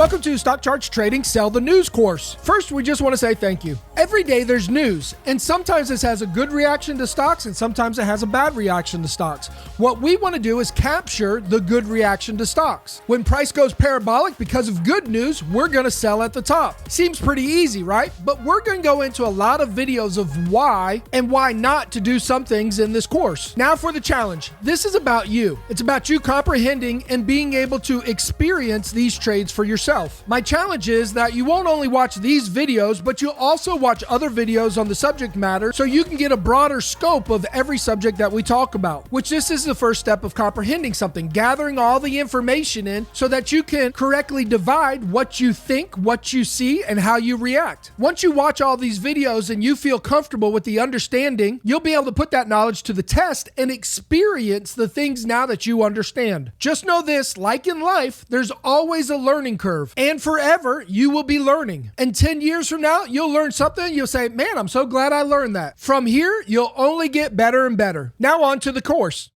Welcome to Stock Charts Trading Sell the News course. First, we just want to say thank you. Every day there's news, and sometimes this has a good reaction to stocks, and sometimes it has a bad reaction to stocks. What we want to do is capture the good reaction to stocks. When price goes parabolic because of good news, we're going to sell at the top. Seems pretty easy, right? But we're going to go into a lot of videos of why and why not to do some things in this course. Now for the challenge. This is about you. It's about you comprehending and being able to experience these trades for yourself. My challenge is that you won't only watch these videos, but you'll also watch other videos on the subject matter so you can get a broader scope of every subject that we talk about, which this is the first step of comprehending something, gathering all the information in so that you can correctly divide what you think, what you see, and how you react. Once you watch all these videos and you feel comfortable with the understanding, you'll be able to put that knowledge to the test and experience the things now that you understand. Just know this, like in life, there's always a learning curve. And forever, you will be learning. And 10 years from now, you'll learn something. You'll say, man, I'm so glad I learned that. From here, you'll only get better and better. Now on to the course.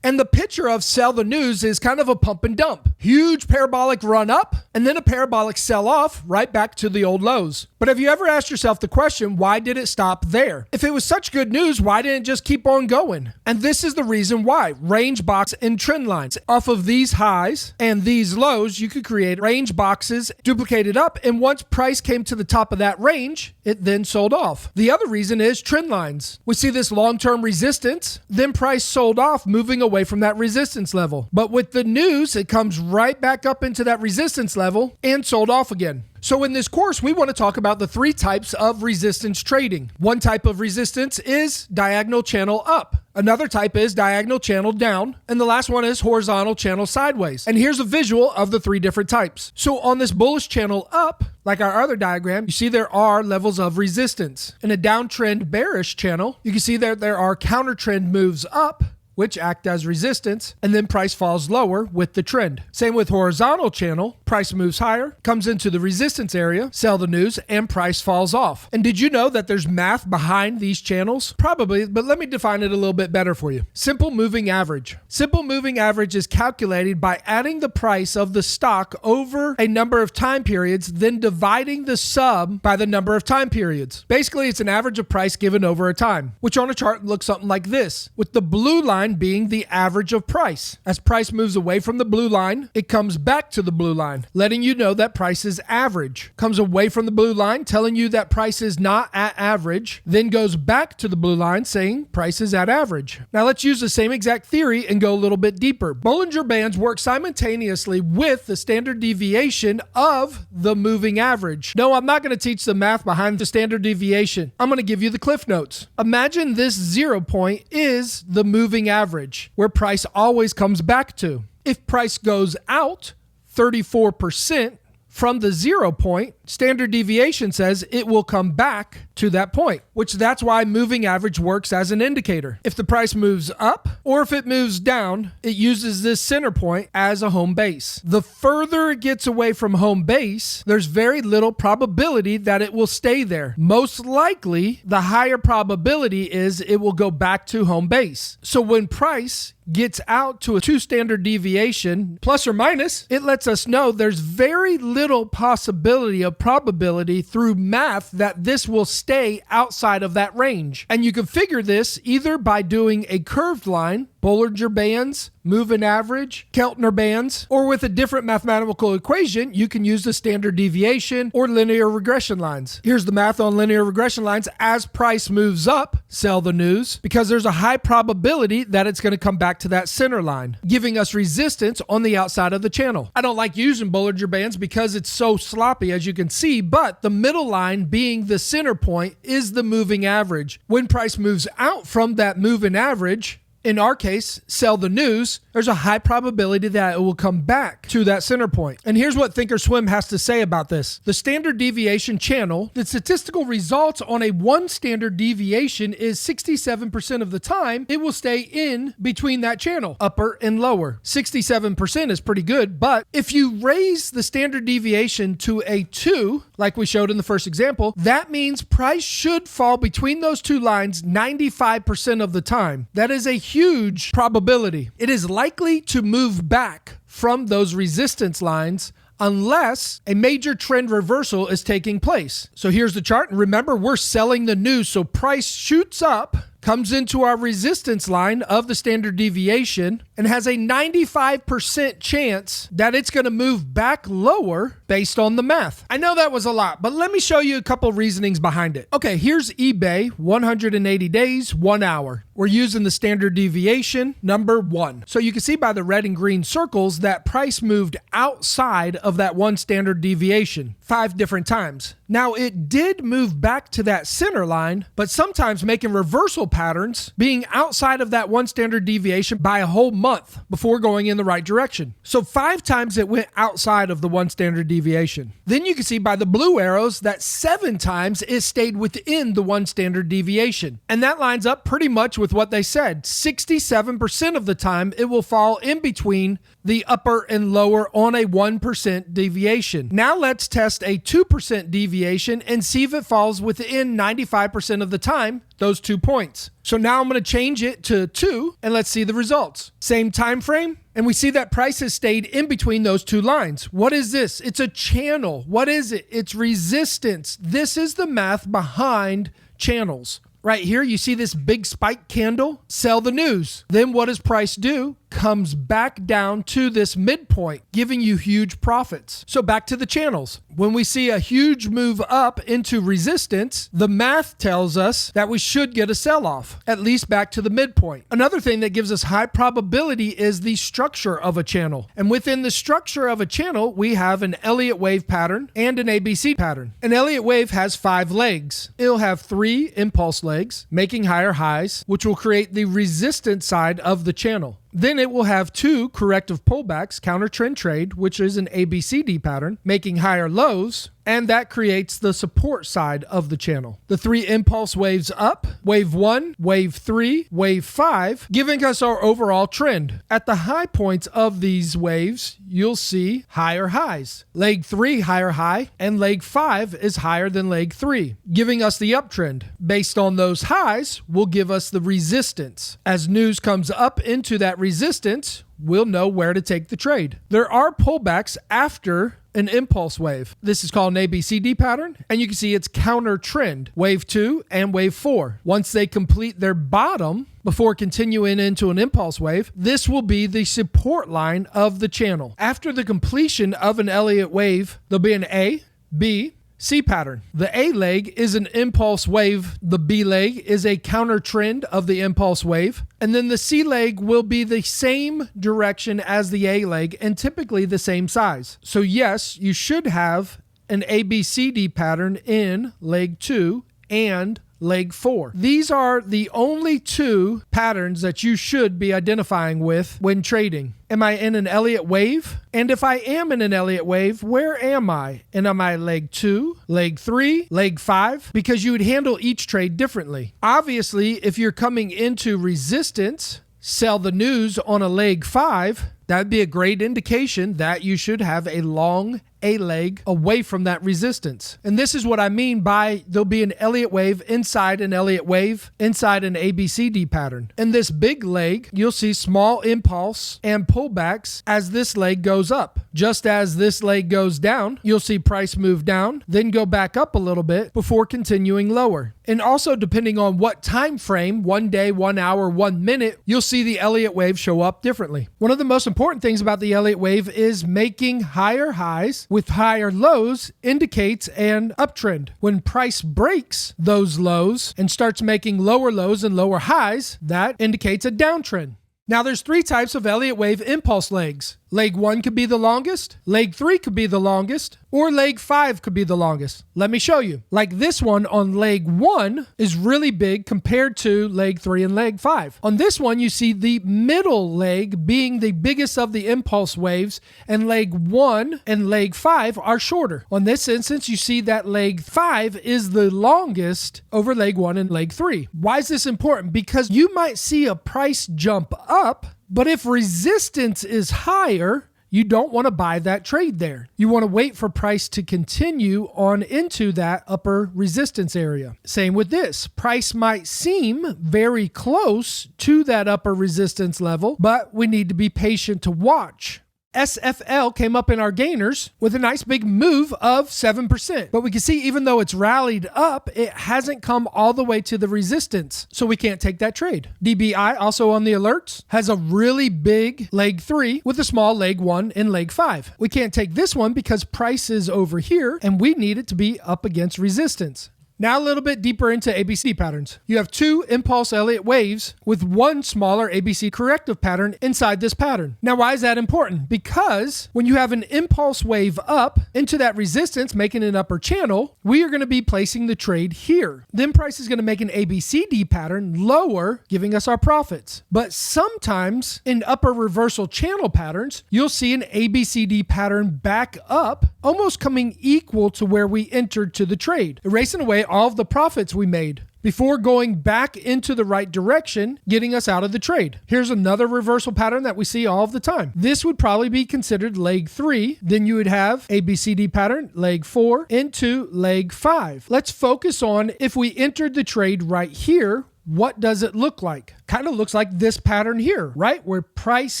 And the picture of sell the news is kind of a pump and dump. Huge parabolic run up and then a parabolic sell off right back to the old lows. But have you ever asked yourself the question, why did it stop there? If it was such good news, why didn't it just keep on going? And this is the reason why. Range box and trend lines. Off of these highs and these lows, you could create range boxes, duplicated up, and once price came to the top of that range, it then sold off. The other reason is trend lines. We see this long-term resistance, then price sold off, moving away from that resistance level. But with the news, it comes right back up into that resistance level and sold off again. So in this course, we want to talk about the three types of resistance trading. One type of resistance is diagonal channel up. Another type is diagonal channel down. And the last one is horizontal channel sideways. And here's a visual of the three different types. So on this bullish channel up, like our other diagram, you see there are levels of resistance. In a downtrend bearish channel, you can see that there are counter trend moves up, which act as resistance, and then price falls lower with the trend. Same with horizontal channel, price moves higher, comes into the resistance area, sell the news, and price falls off. And did you know that there's math behind these channels? Probably, but let me define it a little bit better for you. Simple moving average. Simple moving average is calculated by adding the price of the stock over a number of time periods, then dividing the sum by the number of time periods. Basically, it's an average of price given over a time, which on a chart looks something like this, with the blue line being the average of price. As price moves away from the blue line, it comes back to the blue line, letting you know that price is average. Comes away from the blue line, telling you that price is not at average, then goes back to the blue line saying price is at average. Now let's use the same exact theory and go a little bit deeper. Bollinger Bands work simultaneously with the standard deviation of the moving average. No, I'm not going to teach the math behind the standard deviation. I'm going to give you the cliff notes. Imagine this 0 point is the moving average, where price always comes back to. If price goes out 34% from the 0 point, standard deviation says it will come back to that point, which that's why moving average works as an indicator. If the price moves up or if it moves down, it uses this center point as a home base. The further it gets away from home base, there's very little probability that it will stay there. Most likely, the higher probability is it will go back to home base. So when price gets out to a 2 standard deviation, plus or minus, it lets us know there's very little possibility of probability through math that this will stay outside of that range. And you can figure this either by doing a curved line, Bollinger Bands, moving average, Keltner bands, or with a different mathematical equation, you can use the standard deviation or linear regression lines. Here's the math on linear regression lines. As price moves up, sell the news, because there's a high probability that it's going to come back to that center line, giving us resistance on the outside of the channel. I don't like using Bollinger Bands because it's so sloppy, as you can see, but the middle line being the center point is the moving average. When price moves out from that moving average, in our case, sell the news, there's a high probability that it will come back to that center point. And here's what Thinkorswim has to say about this. The standard deviation channel, the statistical results on a 1 standard deviation is 67% of the time, it will stay in between that channel, upper and lower. 67% is pretty good, but if you raise the standard deviation to a 2, like we showed in the first example, that means price should fall between those two lines 95% of the time. That is a huge probability. It is likely to move back from those resistance lines unless a major trend reversal is taking place. So here's the chart. And remember, we're selling the news. So price shoots up, comes into our resistance line of the standard deviation, and has a 95% chance that it's going to move back lower based on the math. I know that was a lot, but let me show you a couple reasonings behind it. Okay, here's eBay, 180 days, 1 hour. We're using the standard deviation, number 1. So you can see by the red and green circles that price moved outside of that one standard deviation 5 different times. Now, it did move back to that center line, but sometimes making reversal patterns, being outside of that one standard deviation by a whole month before going in the right direction. So 5 times it went outside of the one standard deviation. Then you can see by the blue arrows that 7 times it stayed within the one standard deviation. And that lines up pretty much with what they said. 67% of the time it will fall in between the upper and lower on a 1% deviation. Now let's test a 2% deviation and see if it falls within 95% of the time, those 2 points. So now I'm going to change it to 2 and let's see the results. Same time frame, and we see that price has stayed in between those 2 lines. What is this? It's a channel. What is it? It's resistance. This is the math behind channels. Right here, you see this big spike candle? Sell the news. Then what does price do? Comes back down to this midpoint, giving you huge profits. So back to the channels. When we see a huge move up into resistance, the math tells us that we should get a sell-off, at least back to the midpoint. Another thing that gives us high probability is the structure of a channel. And within the structure of a channel, we have an Elliott wave pattern and an ABC pattern. An Elliott wave has 5 legs. It'll have 3 impulse legs, making higher highs, which will create the resistance side of the channel. Then it will have 2 corrective pullbacks, counter trend trade, which is an ABCD pattern, making higher lows, and that creates the support side of the channel. The 3 impulse waves up, wave 1, wave 3, wave 5, giving us our overall trend. At the high points of these waves, you'll see higher highs. Leg 3, higher high, and leg 5 is higher than leg 3, giving us the uptrend. Based on those highs, will give us the resistance. As news comes up into that resistance, we'll know where to take the trade. There are pullbacks after an impulse wave. This is called an ABCD pattern, and you can see it's counter trend, wave 2 and wave 4. Once they complete their bottom before continuing into an impulse wave, this will be the support line of the channel. After the completion of an Elliott wave, there'll be an A, B, C pattern. The A leg is an impulse wave. The B leg is a counter trend of the impulse wave. And then the C leg will be the same direction as the A leg and typically the same size. So yes, you should have an ABCD pattern in leg 2 and leg 4. These are the only 2 patterns that you should be identifying with when trading. Am I in an Elliott wave? And if I am in an Elliott wave, where am I? And am I leg 2, leg 3, leg 5? Because you would handle each trade differently. Obviously, if you're coming into resistance, sell the news on a leg 5, that'd be a great indication that you should have a long A leg away from that resistance. And this is what I mean by there'll be an Elliott wave inside an Elliott wave inside an ABCD pattern. In this big leg, you'll see small impulse and pullbacks as this leg goes up. Just as this leg goes down, you'll see price move down, then go back up a little bit before continuing lower. And also depending on what time frame, 1 day, 1 hour, 1 minute, you'll see the Elliott wave show up differently. One of the most important things about the Elliott wave is making higher highs with higher lows indicates an uptrend. When price breaks those lows and starts making lower lows and lower highs, that indicates a downtrend. Now there's 3 types of Elliott wave impulse legs. Leg 1 could be the longest, leg 3 could be the longest, or leg 5 could be the longest. Let me show you. Like this one on leg 1 is really big compared to leg 3 and leg 5. On this one, you see the middle leg being the biggest of the impulse waves, and leg 1 and leg 5 are shorter. On this instance, you see that leg 5 is the longest over leg 1 and leg 3. Why is this important? Because you might see a price jump up, but if resistance is higher, you don't want to buy that trade there. You want to wait for price to continue on into that upper resistance area. Same with this. Price might seem very close to that upper resistance level, but we need to be patient to watch. SFL came up in our gainers with a nice big move of 7%. But we can see even though it's rallied up, it hasn't come all the way to the resistance. So we can't take that trade. DBI also on the alerts has a really big leg 3 with a small leg 1 and leg 5. We can't take this one because price is over here and we need it to be up against resistance. Now a little bit deeper into ABC patterns. You have 2 impulse Elliott waves with 1 smaller ABC corrective pattern inside this pattern. Now why is that important? Because when you have an impulse wave up into that resistance, making an upper channel, we are going to be placing the trade here. Then price is going to make an ABCD pattern lower, giving us our profits. But sometimes in upper reversal channel patterns, you'll see an ABCD pattern back up, almost coming equal to where we entered to the trade, erasing away all of the profits we made before going back into the right direction, getting us out of the trade. Here's another reversal pattern that we see all of the time. This would probably be considered leg 3. Then you would have ABCD pattern, leg 4 into leg 5. Let's focus on if we entered the trade right here, what does it look like? Kind of looks like this pattern here, right? Where price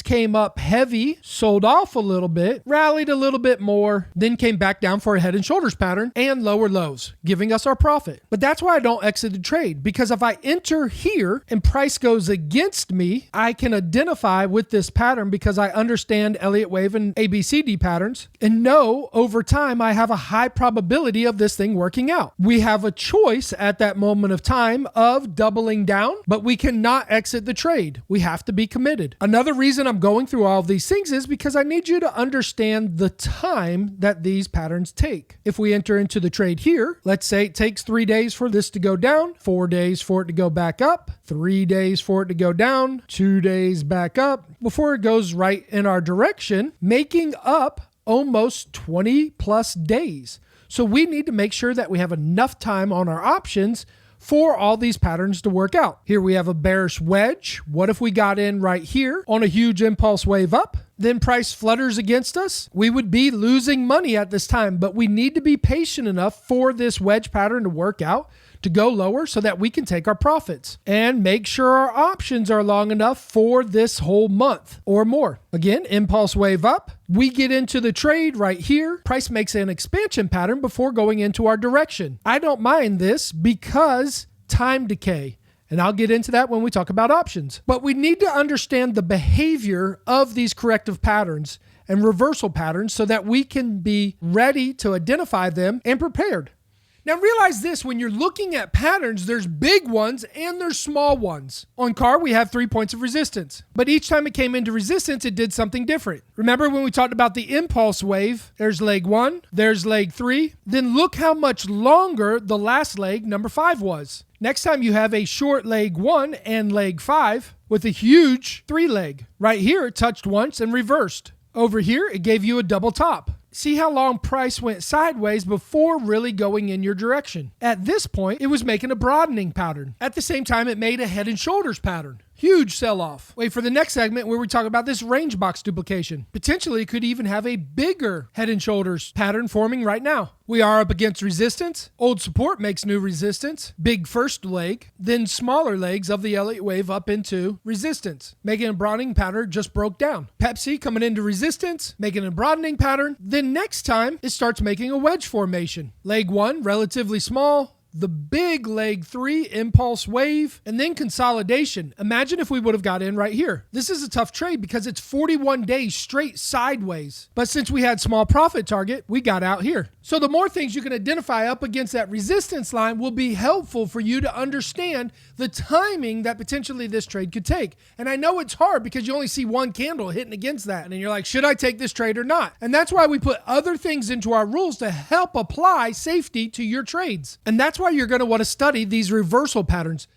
came up heavy, sold off a little bit, rallied a little bit more, then came back down for a head and shoulders pattern and lower lows, giving us our profit. But that's why I don't exit the trade, because if I enter here and price goes against me, I can identify with this pattern because I understand Elliott wave and ABCD patterns and know over time I have a high probability of this thing working out. We have a choice at that moment of time of doubling down, but we cannot exit the trade. We have to be committed. Another reason I'm going through all of these things is because I need you to understand the time that these patterns take. If we enter into the trade here, let's say it takes 3 days for this to go down, 4 days for it to go back up, 3 days for it to go down, 2 days back up, before it goes right in our direction, making up almost 20 plus days. So we need to make sure that we have enough time on our options for all these patterns to work out. Here we have a bearish wedge. What if we got in right here on a huge impulse wave up? Then price flutters against us. We would be losing money at this time, but we need to be patient enough for this wedge pattern to work out, to go lower so that we can take our profits and make sure our options are long enough for this whole month or more. Again, impulse wave up. We get into the trade right here. Price makes an expansion pattern before going into our direction. I don't mind this because time decay. And I'll get into that when we talk about options. But we need to understand the behavior of these corrective patterns and reversal patterns so that we can be ready to identify them and prepared. Now realize this, when you're looking at patterns, there's big ones and there's small ones. On CAR, we have 3 points of resistance, but each time it came into resistance, it did something different. Remember when we talked about the impulse wave, there's leg 1, there's leg 3, then look how much longer the last leg, number 5, was. Next time you have a short leg 1 and leg 5 with a huge 3 leg. Right here, it touched once and reversed. Over here, it gave you a double top. See how long price went sideways before really going in your direction. At this point, it was making a broadening pattern. At the same time, it made a head and shoulders pattern. Huge sell-off. Wait for the next segment where we talk about this range box duplication. Potentially, it could even have a bigger head and shoulders pattern forming right now. We are up against resistance. Old support makes new resistance. Big first leg, then smaller legs of the Elliott wave up into resistance. Making a broadening pattern just broke down. Pepsi coming into resistance, making a broadening pattern. Then next time, it starts making a wedge formation. Leg 1, relatively small. The big leg 3 impulse wave, and then consolidation. Imagine if we would have got in right here. This is a tough trade because it's 41 days straight sideways. But since we had small profit target, we got out here. So the more things you can identify up against that resistance line will be helpful for you to understand the timing that potentially this trade could take. And I know it's hard because you only see one candle hitting against that. And then you're like, should I take this trade or not? And that's why we put other things into our rules to help apply safety to your trades. And that's why you're going to want to study these reversal patterns.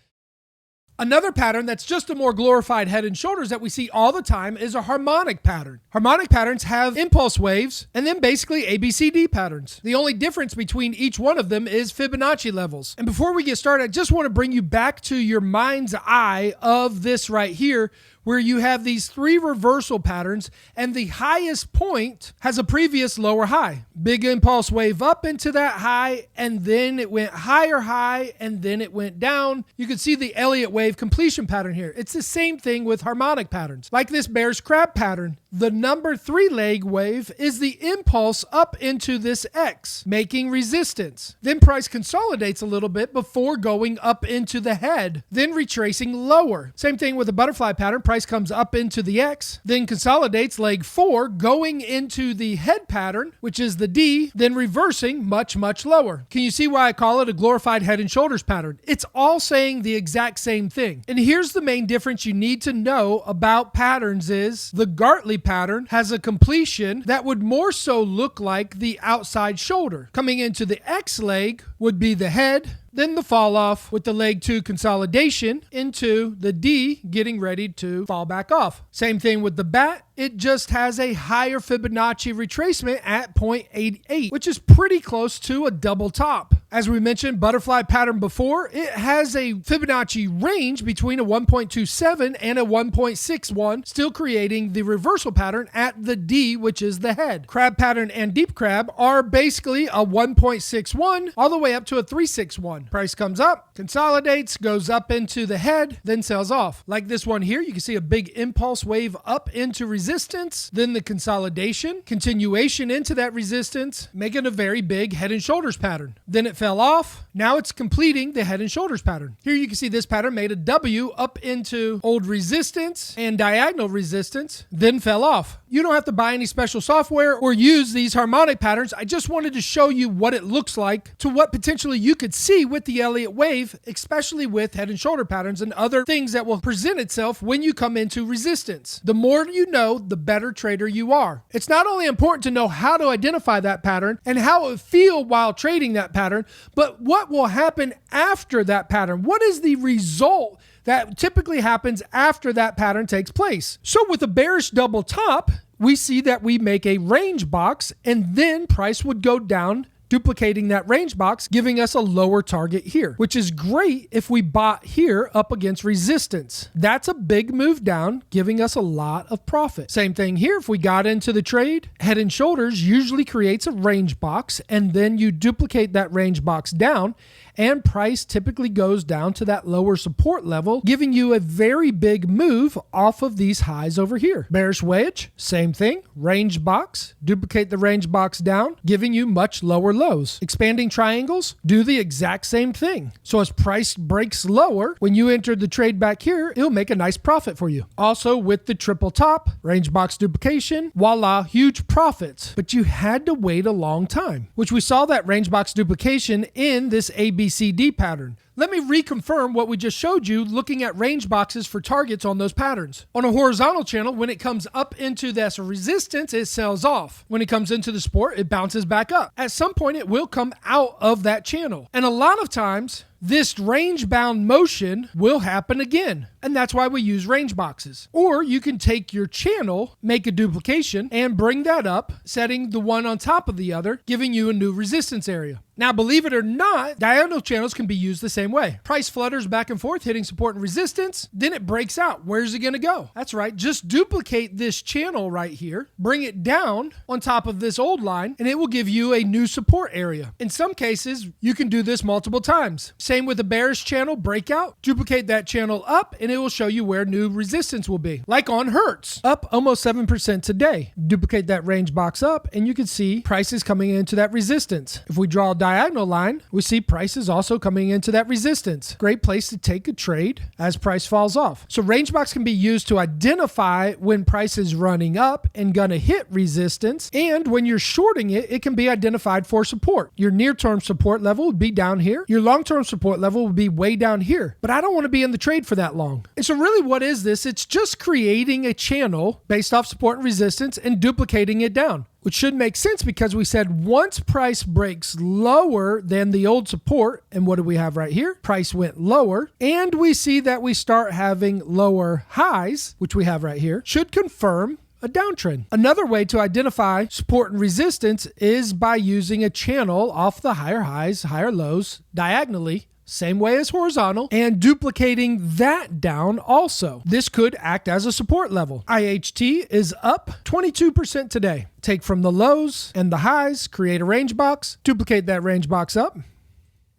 Another pattern that's just a more glorified head and shoulders that we see all the time is a harmonic pattern. Harmonic patterns have impulse waves and then basically ABCD patterns. The only difference between each one of them is Fibonacci levels. And before we get started, I just want to bring you back to your mind's eye of this right here, where you have these 3 reversal patterns and the highest point has a previous lower high. Big impulse wave up into that high, and then it went higher high, and then it went down. You can see the Elliott wave completion pattern here. It's the same thing with harmonic patterns. Like this bear's crab pattern, The number 3 leg wave is the impulse up into this X, making resistance. Then price consolidates a little bit before going up into the head, then retracing lower. Same thing with the butterfly pattern. Price comes up into the X, then consolidates leg 4, going into the head pattern, which is the D, then reversing much, much lower. Can you see why I call it a glorified head and shoulders pattern? It's all saying the exact same thing. And here's the main difference you need to know about patterns is the Gartley pattern has a completion that would more so look like the outside shoulder. Coming into the X leg would be the head, then the fall off with the leg 2 consolidation into the D getting ready to fall back off. Same thing with the bat. It just has a higher Fibonacci retracement at 0.88, which is pretty close to a double top. As we mentioned, butterfly pattern before, it has a Fibonacci range between a 1.27 and a 1.61, still creating the reversal pattern at the D, which is the head. Crab pattern and deep crab are basically a 1.61 all the way up to a 3.61. Price comes up, consolidates, goes up into the head, then sells off. Like this one here, you can see a big impulse wave up into resistance, then the consolidation, continuation into that resistance, making a very big head and shoulders pattern. Then it fell off. Now it's completing the head and shoulders pattern. Here you can see this pattern made a W up into old resistance and diagonal resistance, then fell off. You don't have to buy any special software or use these harmonic patterns. I just wanted to show you what it looks like to what potentially you could see with the Elliott wave, especially with head and shoulder patterns and other things that will present itself when you come into resistance. The more you know, the better trader you are. It's not only important to know how to identify that pattern and how it would feel while trading that pattern, but what will happen after that pattern. What is the result that typically happens after that pattern takes place? So with a bearish double top, we see that we make a range box and then price would go down, duplicating that range box, giving us a lower target here, which is great if we bought here up against resistance. That's a big move down, giving us a lot of profit. Same thing here. If we got into the trade, head and shoulders usually creates a range box, and then you duplicate that range box down, and price typically goes down to that lower support level, giving you a very big move off of these highs over here. Bearish wedge, same thing, range box, duplicate the range box down, giving you much lower lows. Expanding triangles, do the exact same thing. So as price breaks lower, when you enter the trade back here, it'll make a nice profit for you. Also with the triple top, range box duplication, voila, huge profits. But you had to wait a long time, which we saw that range box duplication in this ABCD pattern. Let me reconfirm what we just showed you looking at range boxes for targets on those patterns. On a horizontal channel, when it comes up into this resistance, it sells off. When it comes into the support, it bounces back up. At some point, it will come out of that channel. And a lot of times, this range-bound motion will happen again, and that's why we use range boxes. Or you can take your channel, make a duplication, and bring that up, setting the one on top of the other, giving you a new resistance area. Now, believe it or not, diagonal channels can be used the same way. Price flutters back and forth, hitting support and resistance, then it breaks out. Where's it going to go? That's right, just duplicate this channel right here, bring it down on top of this old line, and it will give you a new support area. In some cases, you can do this multiple times. Same with a bearish channel breakout, duplicate that channel up, and it will show you where new resistance will be. Like on Hertz, up almost 7% today. Duplicate that range box up, and you can see prices coming into that resistance. If we draw a diagonal line, we see prices also coming into that resistance. Great place to take a trade as price falls off. So range box can be used to identify when price is running up and gonna hit resistance, and when you're shorting it, it can be identified for support. Your near-term support level would be down here. Your long-term support level would be way down here. But I don't want to be in the trade for that long. And so really what is this? It's just creating a channel based off support and resistance and duplicating it down, which should make sense because we said once price breaks lower than the old support, and what do we have right here? Price went lower, and we see that we start having lower highs, which we have right here, should confirm a downtrend. Another way to identify support and resistance is by using a channel off the higher highs, higher lows, diagonally, same way as horizontal, and duplicating that down also. This could act as a support level. IHT is up 22% today. Take from the lows and the highs, create a range box, duplicate that range box up,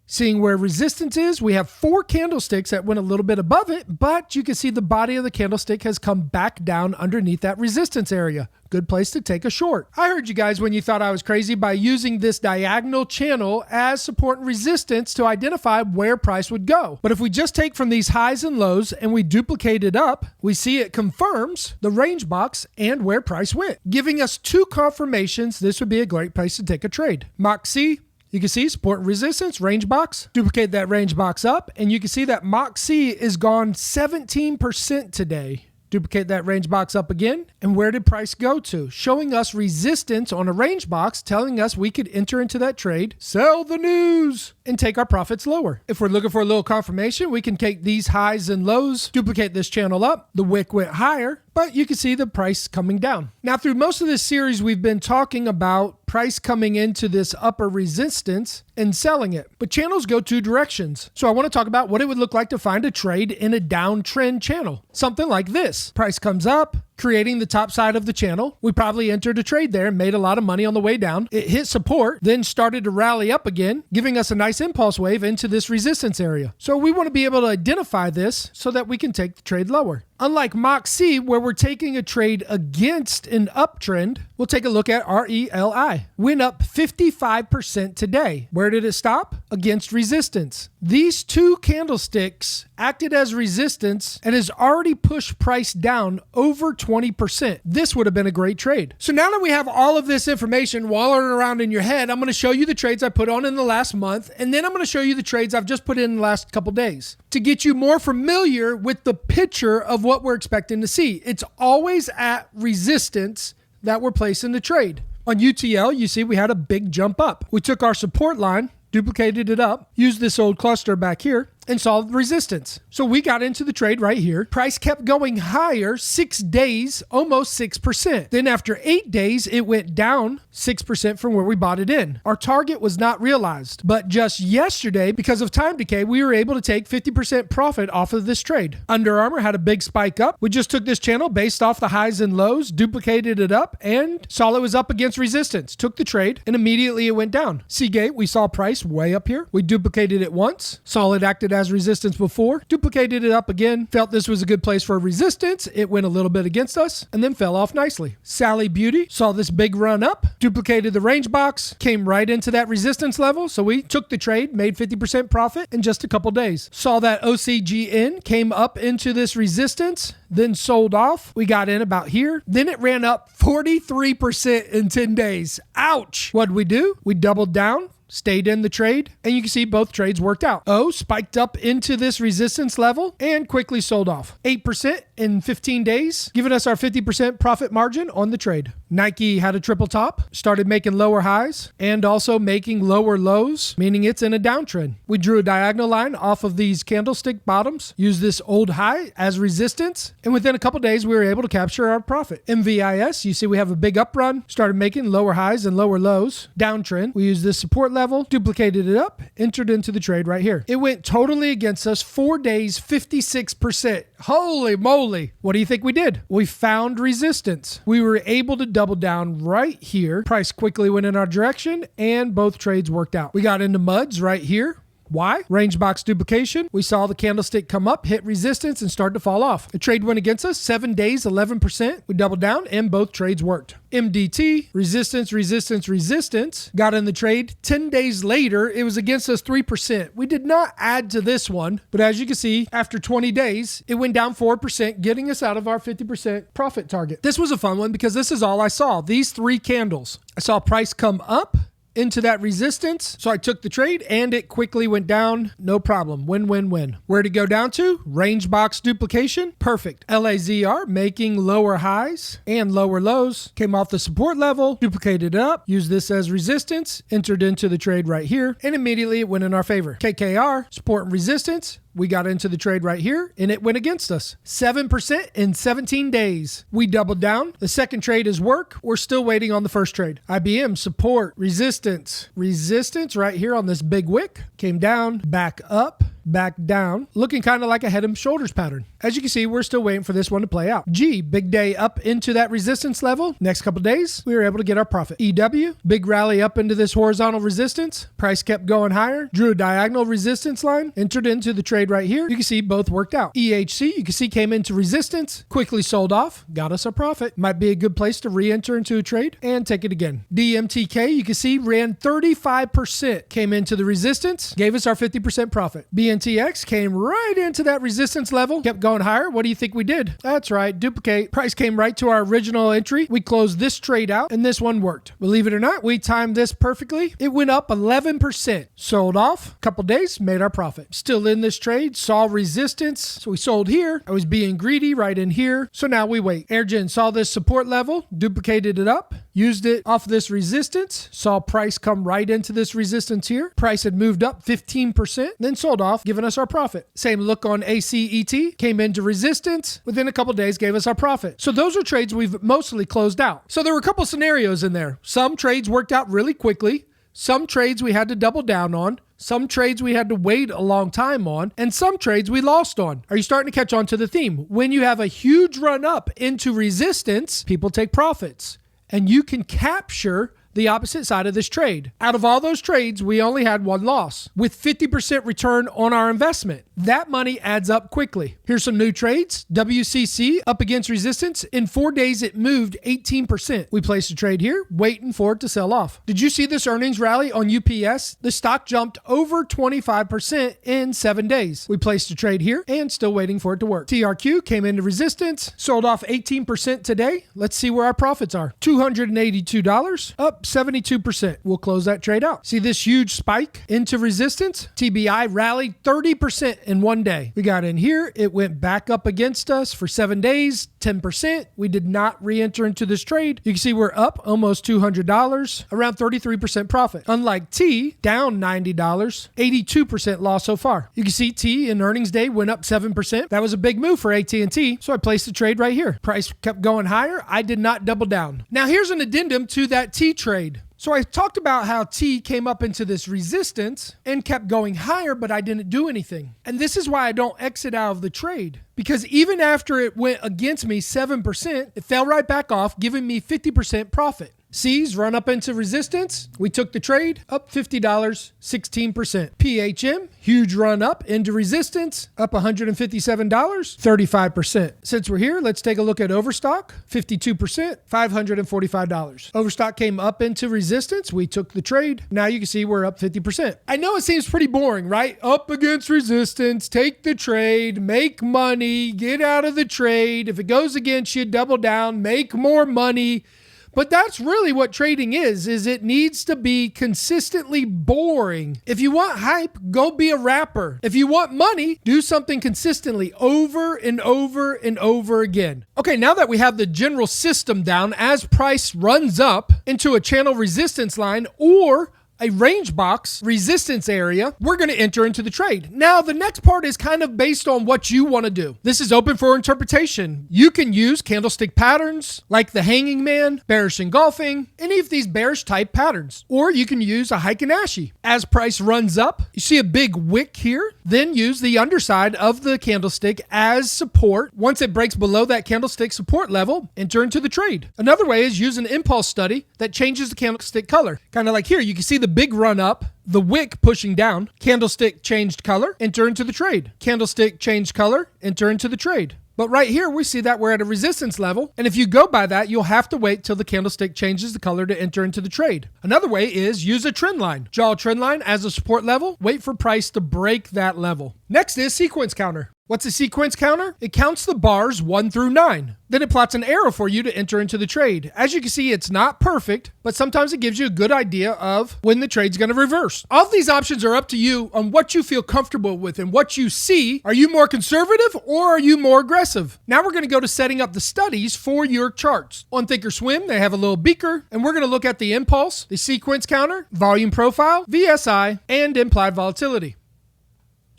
Seeing where resistance is, we have 4 candlesticks that went a little bit above it, but you can see the body of the candlestick has come back down underneath that resistance area. Good place to take a short. I heard you guys when you thought I was crazy by using this diagonal channel as support and resistance to identify where price would go. But if we just take from these highs and lows and we duplicate it up, we see it confirms the range box and where price went, giving us 2 confirmations this would be a great place to take a trade. MOXC, you can see support and resistance, range box. Duplicate that range box up, and you can see that MOXC is gone 17% today. Duplicate that range box up again, and where did price go to? Showing us resistance on a range box, telling us we could enter into that trade, sell the news, and take our profits lower. If we're looking for a little confirmation, we can take these highs and lows, duplicate this channel up, the wick went higher, but you can see the price coming down. Now, through most of this series, we've been talking about price coming into this upper resistance and selling it. But channels go 2 directions. So I want to talk about what it would look like to find a trade in a downtrend channel. Something like this. Price comes up, creating the top side of the channel. We probably entered a trade there and made a lot of money on the way down. It hit support, then started to rally up again, giving us a nice impulse wave into this resistance area. So we want to be able to identify this so that we can take the trade lower. Unlike MOXC, where we're taking a trade against an uptrend, we'll take a look at RELI. Went up 55% today. Where did it stop? Against resistance. These 2 candlesticks acted as resistance and has already pushed price down over 20%. This would have been a great trade. So now that we have all of this information wallowing around in your head, I'm going to show you the trades I put on in the last month, and then I'm going to show you the trades I've just put in the last couple days to get you more familiar with the picture of what we're expecting to see. It's always at resistance that we're placing the trade. On UTL, you see we had a big jump up. We took our support line, duplicated it up, used this old cluster back here, and saw the resistance. So we got into the trade right here. Price kept going higher 6 days, almost 6%. Then after 8 days, it went down 6% from where we bought it in. Our target was not realized, but just yesterday, because of time decay, we were able to take 50% profit off of this trade. Under Armour had a big spike up. We just took this channel based off the highs and lows, duplicated it up, and saw it was up against resistance. Took the trade, and immediately it went down. Seagate, we saw price way up here. We duplicated it once, saw it acted as resistance before, duplicated it up again, felt this was a good place for resistance. It went a little bit against us and then fell off nicely. Sally Beauty saw this big run up, duplicated the range box, came right into that resistance level. So we took the trade, made 50% profit in just a couple days. Saw that OCGN came up into this resistance, then sold off. We got in about here. Then it ran up 43% in 10 days. Ouch. What'd we do? We doubled down, stayed in the trade, and you can see both trades worked out. O spiked up into this resistance level and quickly sold off. 8% in 15 days, giving us our 50% profit margin on the trade. Nike had a triple top, started making lower highs and also making lower lows, meaning it's in a downtrend. We drew a diagonal line off of these candlestick bottoms, used this old high as resistance, and within a couple days, we were able to capture our profit. MVIS, you see we have a big up run, started making lower highs and lower lows, downtrend. We used this support level, duplicated it up, entered into the trade right here. It went totally against us, 4 days, 56%. Holy moly. What do you think we did? We found resistance. We were able to double down right here. Price quickly went in our direction and both trades worked out. We got into muds right here. Why? Range box duplication. We saw the candlestick come up, hit resistance, and start to fall off. The trade went against us, 7 days, 11%. We doubled down, and both trades worked. MDT, resistance, resistance, resistance. Got in the trade. 10 days later, it was against us 3%. We did not add to this one, but as you can see, after 20 days, it went down 4%, getting us out of our 50% profit target. This was a fun one because this is all I saw. These 3 candles. I saw price come up into that resistance. So I took the trade and it quickly went down. No problem. Win, win, win. Where'd it go down to? Range box duplication. Perfect. LAZR making lower highs and lower lows. Came off the support level, duplicated it up, used this as resistance, entered into the trade right here, and immediately it went in our favor. KKR, support and resistance. We got into the trade right here and it went against us. 7% in 17 days. We doubled down. The second trade is work. We're still waiting on the first trade. IBM, support, resistance. Resistance right here on this big wick. Came down, back up. back down, looking kind of like a head and shoulders pattern. As you can see, we're still waiting for this one to play out. G, big day up into that resistance level. Next couple days, we were able to get our profit. EW, big rally up into this horizontal resistance. Price kept going higher, drew a diagonal resistance line, entered into the trade right here. You can see both worked out. EHC, you can see came into resistance, quickly sold off, got us a profit. Might be a good place to re-enter into a trade and take it again. DMTK, you can see ran 35%, came into the resistance, gave us our 50% profit. BNTX came right into that resistance level, kept going higher. What do you think we did? That's right, duplicate. Price came right to our original entry. We closed this trade out and this one worked. Believe it or not, we timed this perfectly. It went up 11%. Sold off, a couple days, made our profit. Still in this trade, saw resistance. So we sold here. I was being greedy right in here. So now we wait. Airgen saw this support level, duplicated it up, used it off this resistance, saw price come right into this resistance here. Price had moved up 15%, then sold off, giving us our profit. Same look on ACET, came into resistance, within a couple days gave us our profit. So those are trades we've mostly closed out. So there were a couple scenarios in there. Some trades worked out really quickly. Some trades we had to double down on. Some trades we had to wait a long time on, and some trades we lost on. Are you starting to catch on to the theme? When you have a huge run up into resistance, people take profits, and you can capture the opposite side of this trade. Out of all those trades, we only had one loss with 50% return on our investment. That money adds up quickly. Here's some new trades. WCC up against resistance. In 4 days, it moved 18%. We placed a trade here, waiting for it to sell off. Did you see this earnings rally on UPS? The stock jumped over 25% in 7 days. We placed a trade here and still waiting for it to work. TRQ came into resistance, sold off 18% today. Let's see where our profits are. $282, up 72%. We'll close that trade out. See this huge spike into resistance? TBI rallied 30% in 1 day. We got in here. It went back up against us for 7 days, 10%. We did not re-enter into this trade. You can see we're up almost $200, around 33% profit. Unlike T, down $90, 82% loss so far. You can see T in earnings day went up 7%. That was a big move for AT&T, so I placed the trade right here. Price kept going higher. I did not double down. Now here's an addendum to that T trade. So I talked about how T came up into this resistance and kept going higher, but I didn't do anything. And this is why I don't exit out of the trade. Because even after it went against me 7%, it fell right back off, giving me 50% profit. C's run up into resistance. We took the trade, up $50, 16%. PHM, huge run up into resistance, up $157, 35%. Since we're here, let's take a look at Overstock, 52%, $545. Overstock came up into resistance. We took the trade. Now you can see we're up 50%. I know it seems pretty boring, right? Up against resistance, take the trade, make money, get out of the trade. If it goes against you, double down, make more money. But that's really what trading is it needs to be consistently boring. If you want hype, go be a rapper. If you want money, do something consistently over and over and over again. Okay, now that we have the general system down, as price runs up into a channel resistance line or a range box resistance area, we're going to enter into the trade. Now, the next part is kind of based on what you want to do. This is open for interpretation. You can use candlestick patterns like the hanging man, bearish engulfing, any of these bearish type patterns. Or you can use a Heikin-Ashi. As price runs up, you see a big wick here, then use the underside of the candlestick as support. Once it breaks below that candlestick support level, enter into the trade. Another way is use an impulse study that changes the candlestick color. Kind of like here, you can see the big run up, the wick pushing down, candlestick changed color, enter into the trade. Candlestick changed color, enter into the trade. But right here, we see that we're at a resistance level. And if you go by that, you'll have to wait till the candlestick changes the color to enter into the trade. Another way is use a trend line. Draw a trend line as a support level. Wait for price to break that level. Next is sequence counter. What's a sequence counter? It counts the bars 1 through 9. Then it plots an arrow for you to enter into the trade. As you can see, it's not perfect, but sometimes it gives you a good idea of when the trade's going to reverse. All of these options are up to you on what you feel comfortable with and what you see. Are you more conservative or are you more aggressive? Now we're going to go to setting up the studies for your charts. On Thinkorswim, they have a little beaker, and we're going to look at the impulse, the sequence counter, volume profile, VSI, and implied volatility.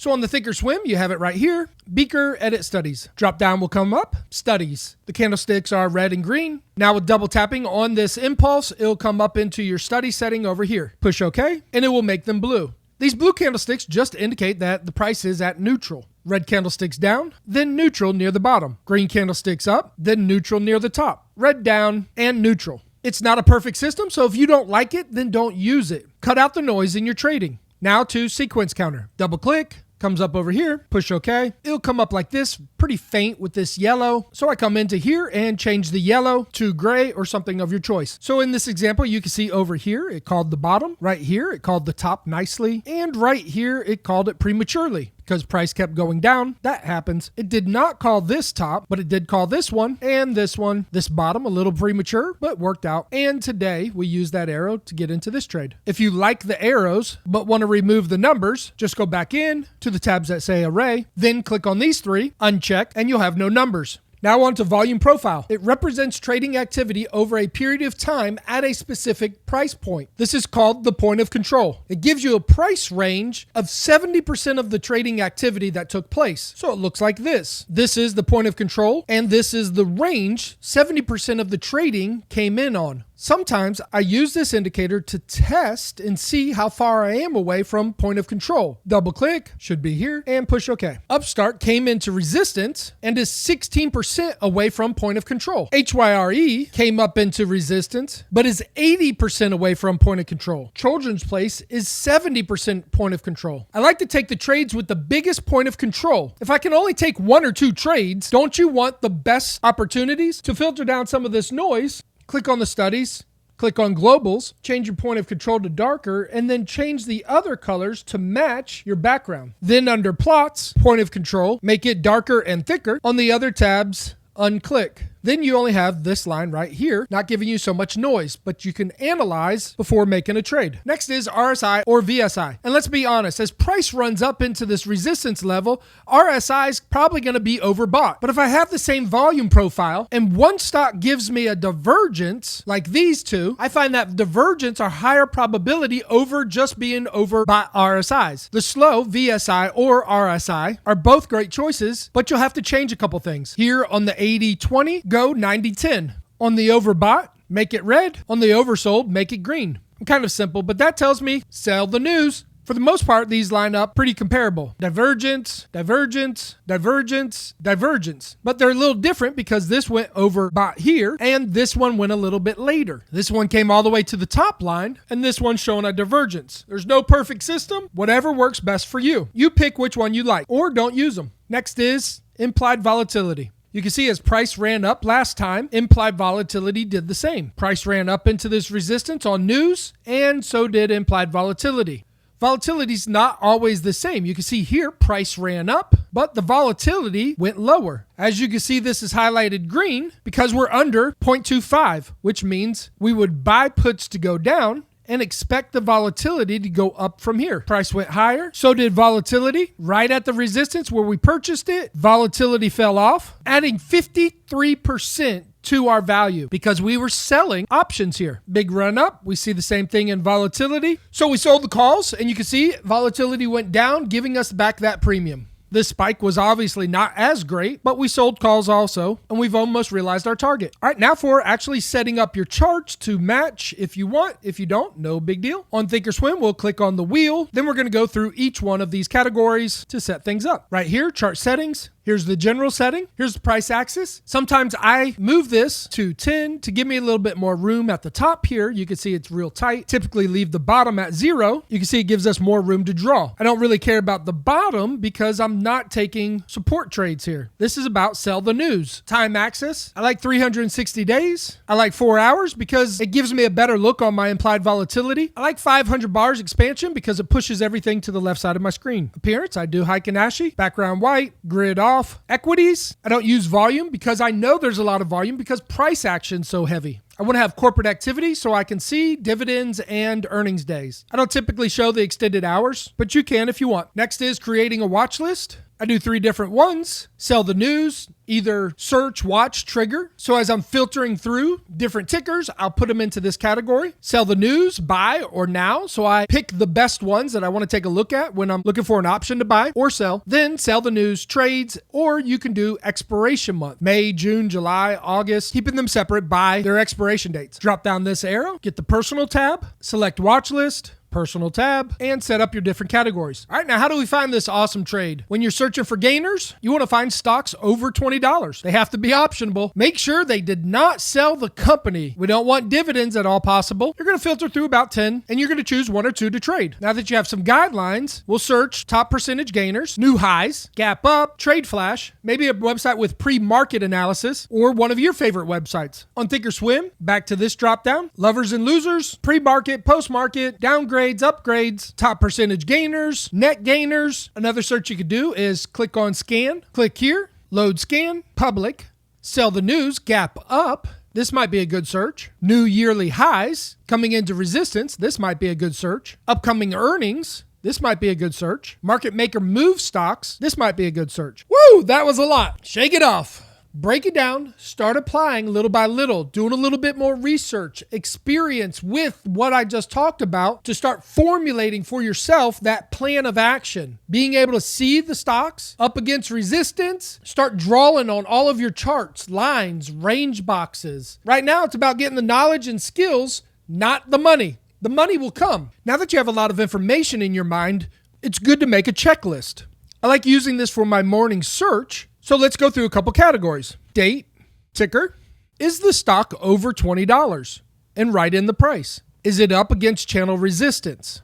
So on the Thinkorswim, you have it right here. Beaker, edit studies. Drop down will come up, studies. The candlesticks are red and green. Now with double tapping on this impulse, it'll come up into your study setting over here. Push OK, and it will make them blue. These blue candlesticks just indicate that the price is at neutral. Red candlesticks down, then neutral near the bottom. Green candlesticks up, then neutral near the top. Red down and neutral. It's not a perfect system, so if you don't like it, then don't use it. Cut out the noise in your trading. Now to sequence counter. Double click. Comes up over here, push OK. It'll come up like this, pretty faint with this yellow. So I come into here and change the yellow to gray or something of your choice. So in this example, you can see over here, it called the bottom. Right here, it called the top nicely. And right here, it called it prematurely. Because price kept going down, that happens. It did not call this top, but it did call this one, this bottom, a little premature, but worked out. And today, we use that arrow to get into this trade. If you like the arrows, but want to remove the numbers, just go back in to the tabs that say array, then click on these three, uncheck, and you'll have no numbers. Now on to volume profile. It represents trading activity over a period of time at a specific price point. This is called the point of control. It gives you a price range of 70% of the trading activity that took place. So it looks like this. This is the point of control, and this is the range 70% of the trading came in on. Sometimes I use this indicator to test and see how far I am away from point of control. Double click, should be here, and push OK. Upstart came into resistance and is 16% away from point of control. HYRE came up into resistance, but is 80% away from point of control. Children's Place is 70% point of control. I like to take the trades with the biggest point of control. If I can only take one or two trades, don't you want the best opportunities to filter down some of this noise? Click on the studies, click on globals, change your point of control to darker, and then change the other colors to match your background. Then under plots, point of control, make it darker and thicker. On the other tabs, unclick. Then you only have this line right here, not giving you so much noise, but you can analyze before making a trade. Next is RSI or VSI. And let's be honest, as price runs up into this resistance level, RSI is probably going to be overbought. But if I have the same volume profile and one stock gives me a divergence like these two, I find that divergence are higher probability over just being overbought RSIs. The slow VSI or RSI are both great choices, but you'll have to change a couple things. Here on the 80-20, go 90-10. On the overbought, make it red. On the oversold, make it green. Kind of simple, but that tells me sell the news. For the most part, these line up pretty comparable. Divergence, divergence, divergence, divergence. But they're a little different because this went overbought here and this one went a little bit later. This one came all the way to the top line and this one's showing a divergence. There's no perfect system. Whatever works best for you. You pick which one you like or don't use them. Next is implied volatility. You can see as price ran up last time, implied volatility did the same. Price ran up into this resistance on news, and so did implied volatility. Volatility is not always the same. You can see here, price ran up, but the volatility went lower. As you can see, this is highlighted green because we're under 0.25, which means we would buy puts to go down and expect the volatility to go up from here. Price went higher, so did volatility. Right at the resistance where we purchased it, volatility fell off, adding 53% to our value because we were selling options here. Big run up. We see the same thing in volatility. So we sold the calls and you can see volatility went down, giving us back that premium. This spike was obviously not as great, but we sold calls also, and we've almost realized our target. All right, now for actually setting up your charts to match if you want. If you don't, no big deal. On Thinkorswim, we'll click on the wheel. Then we're going to go through each one of these categories to set things up. Right here, chart settings. Here's the general setting. Here's the price axis. Sometimes I move this to 10 to give me a little bit more room at the top here. You can see it's real tight. Typically leave the bottom at 0. You can see it gives us more room to draw. I don't really care about the bottom because I'm not taking support trades here. This is about sell the news. Time axis. I like 360 days. I like 4 hours because it gives me a better look on my implied volatility. I like 500 bars expansion because it pushes everything to the left side of my screen. Appearance. I do Heikin-Ashi. Background white. Grid off. Equities, I don't use volume because I know there's a lot of volume because price action's so heavy. I want to have corporate activity so I can see dividends and earnings days. I don't typically show the extended hours, but you can if you want. Next is creating a watch list. I do 3 different ones. Sell the news, either search, watch, trigger. So as I'm filtering through different tickers, I'll put them into this category. Sell the news, buy or now. So I pick the best ones that I want to take a look at when I'm looking for an option to buy or sell. Then sell the news trades, or you can do expiration month. May, June, July, August, keeping them separate by their expiration dates. Drop down this arrow, get the personal tab, select watch list, personal tab, and set up your different categories. All right, now how do we find this awesome trade? When you're searching for gainers, you want to find stocks over $20. They have to be optionable. Make sure they did not sell the company. We don't want dividends at all possible. You're going to filter through about 10, and you're going to choose 1 or 2 to trade. Now that you have some guidelines, we'll search top percentage gainers, new highs, gap up, trade flash, maybe a website with pre-market analysis, or one of your favorite websites. On Thinkorswim, back to this drop down, lovers and losers, pre-market, post-market, downgrades, upgrades, top percentage gainers, net gainers. Another search you could do is click on scan, click here, load scan, public, sell the news, gap up. This might be a good search. New yearly highs, coming into resistance. This might be a good search. Upcoming earnings. This might be a good search. Market maker move stocks. This might be a good search. Woo, that was a lot. Shake it off. Break it down, start applying little by little, doing a little bit more research, experience with what I just talked about to start formulating for yourself that plan of action. Being able to see the stocks up against resistance, start drawing on all of your charts, lines, range boxes. Right now, it's about getting the knowledge and skills, not the money. The money will come. Now that you have a lot of information in your mind, it's good to make a checklist. I like using this for my morning search. So let's go through a couple categories. Date, ticker. Is the stock over $20? And write in the price. Is it up against channel resistance?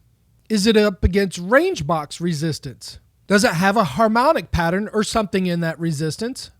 Is it up against range box resistance? Does it have a harmonic pattern or something in that resistance?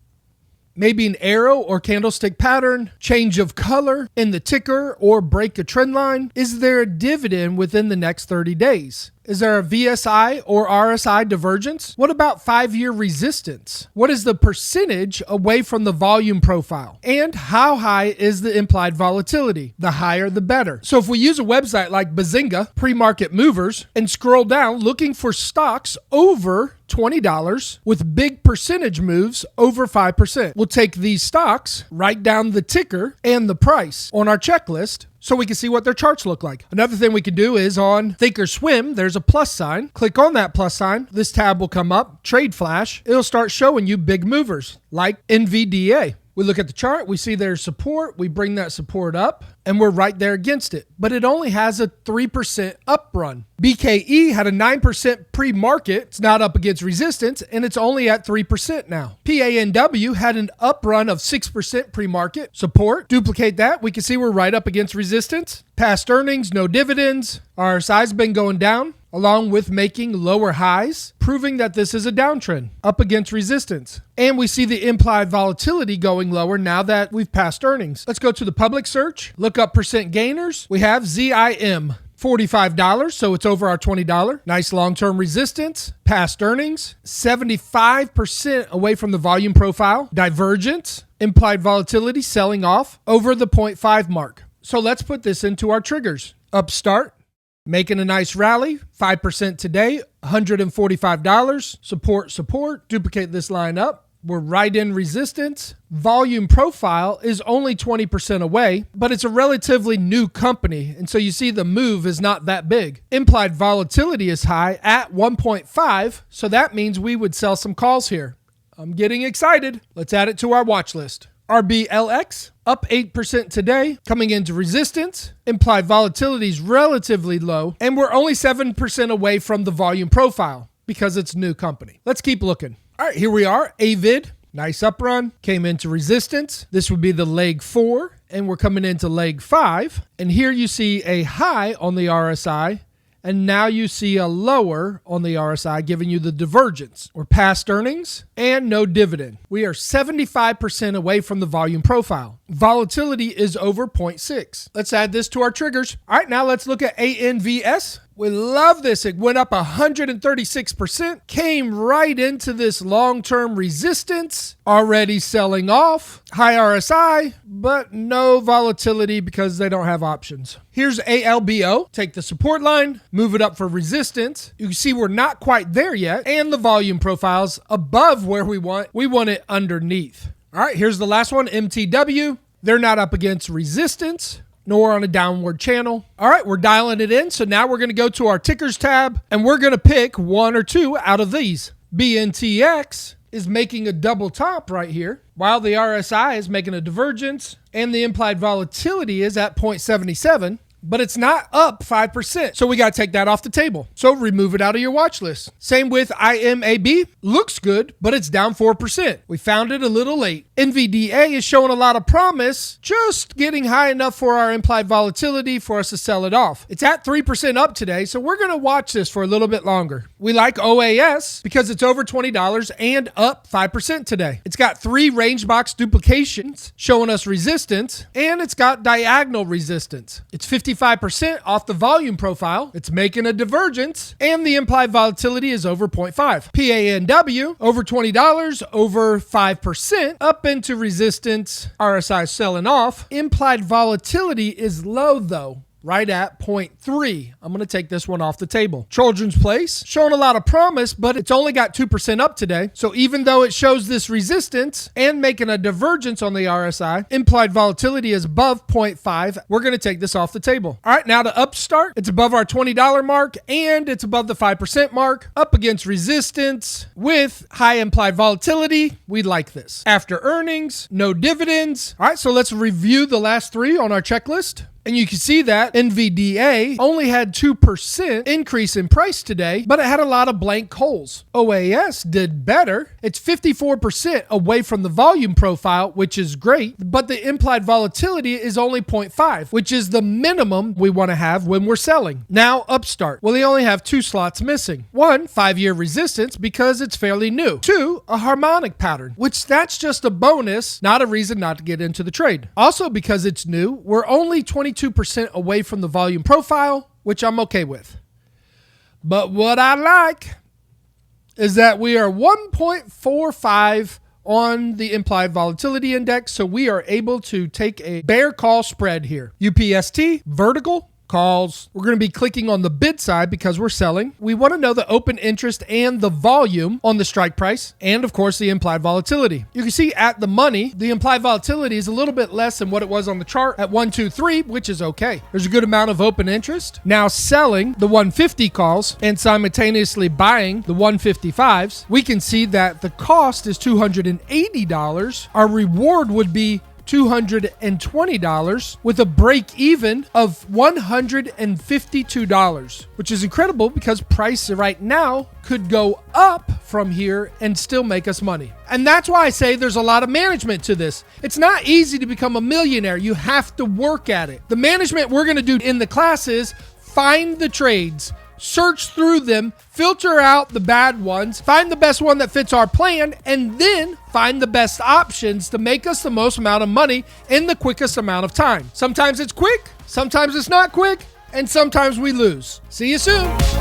Maybe an arrow or candlestick pattern, change of color in the ticker, or break a trend line. Is there a dividend within the next 30 days? Is there a VSI or RSI divergence? What about 5-year resistance? What is the percentage away from the volume profile? And how high is the implied volatility? The higher, the better. So if we use a website like Bazinga, pre-market movers, and scroll down looking for stocks over $20 with big percentage moves over 5%. We'll take these stocks, write down the ticker and the price on our checklist, so we can see what their charts look like. Another thing we can do is on Thinkorswim, there's a plus sign. Click on that plus sign. This tab will come up, Trade Flash. It'll start showing you big movers like NVDA. We look at the chart, we see there's support, we bring that support up, and we're right there against it. But it only has a 3% up run. BKE had a 9% pre-market, it's not up against resistance, and it's only at 3% now. PANW had an up run of 6% pre-market support. Duplicate that, we can see we're right up against resistance. Past earnings, no dividends. RSI's been going down, along with making lower highs, proving that this is a downtrend up against resistance. And we see the implied volatility going lower now that we've passed earnings. Let's go to the public search, look up percent gainers. We have ZIM. $45, so it's over our $20. Nice long-term resistance. Past earnings, 75% away from the volume profile. Divergence, implied volatility selling off over the 0.5 mark. So let's put this into our triggers. Upstart, making a nice rally, 5% today, $145. Support, duplicate this line up. We're right in resistance. Volume profile is only 20% away, but it's a relatively new company, and so you see the move is not that big. Implied volatility is high at 1.5, so that means we would sell some calls here. I'm getting excited. Let's add it to our watch list. RBLX, up 8% today, coming into resistance. Implied volatility is relatively low, and we're only 7% away from the volume profile because it's a new company. Let's keep looking. All right, here we are. AVID, nice up run, came into resistance. This would be the leg 4, and we're coming into leg 5. And here you see a high on the RSI, and now you see a lower on the RSI, giving you the divergence or past earnings and no dividend. We are 75% away from the volume profile. Volatility is over 0.6. Let's add this to our triggers. All right, now let's look at ANVS. We love this. It went up 136%, came right into this long-term resistance, already selling off. High RSI, but no volatility because they don't have options. Here's ALBO. Take the support line, move it up for resistance. You can see we're not quite there yet, and the volume profile's above where we want. We want it underneath. All right, here's the last one, MTW. They're not up against resistance, nor on a downward channel. All right, we're dialing it in. So now we're going to go to our tickers tab, and we're going to pick 1 or 2 out of these. BNTX is making a double top right here, while the RSI is making a divergence, and the implied volatility is at 0.77. but it's not up 5%. So we got to take that off the table. So remove it out of your watch list. Same with IMAB. Looks good, but it's down 4%. We found it a little late. NVDA is showing a lot of promise, just getting high enough for our implied volatility for us to sell it off. It's at 3% up today, so we're going to watch this for a little bit longer. We like OAS because it's over $20 and up 5% today. It's got 3 range box duplications showing us resistance, and it's got diagonal resistance. It's 55% off the volume profile. It's making a divergence, and the implied volatility is over 0.5. PANW, over $20, over 5%, up into resistance. RSI selling off. Implied volatility is low though, right at 0.3. I'm going to take this one off the table. Children's Place, showing a lot of promise, but it's only got 2% up today. So even though it shows this resistance and making a divergence on the RSI, implied volatility is above 0.5. We're going to take this off the table. All right, now to Upstart. It's above our $20 mark, and it's above the 5% mark, up against resistance with high implied volatility. We like this. After earnings, no dividends. All right, so let's review the last 3 on our checklist. And you can see that NVDA only had 2% increase in price today, but it had a lot of blank holes. OAS did better. It's 54% away from the volume profile, which is great, but the implied volatility is only 0.5, which is the minimum we want to have when we're selling. Now, Upstart. Well, they only have 2 slots missing. 1, 5-year resistance because it's fairly new. 2, a harmonic pattern, which that's just a bonus, not a reason not to get into the trade. Also, because it's new, we're only 22% away from the volume profile, which I'm okay with. But what I like is that we are 1.45 on the implied volatility index, so we are able to take a bear call spread here. UPST, vertical, calls. We're going to be clicking on the bid side because we're selling. We want to know the open interest and the volume on the strike price, and of course the implied volatility. You can see at the money, the implied volatility is a little bit less than what it was on the chart at 123, which is okay. There's a good amount of open interest. Now selling the 150 calls and simultaneously buying the 155s, we can see that the cost is $280. Our reward would be $220 with a break even of $152, which is incredible because price right now could go up from here and still make us money. And that's why I say there's a lot of management to this. It's not easy to become a millionaire. You have to work at it. The management we're going to do in the class is find the trades, search through them, filter out the bad ones, find the best one that fits our plan, and then find the best options to make us the most amount of money in the quickest amount of time. Sometimes it's quick, sometimes it's not quick, and sometimes we lose. See you soon.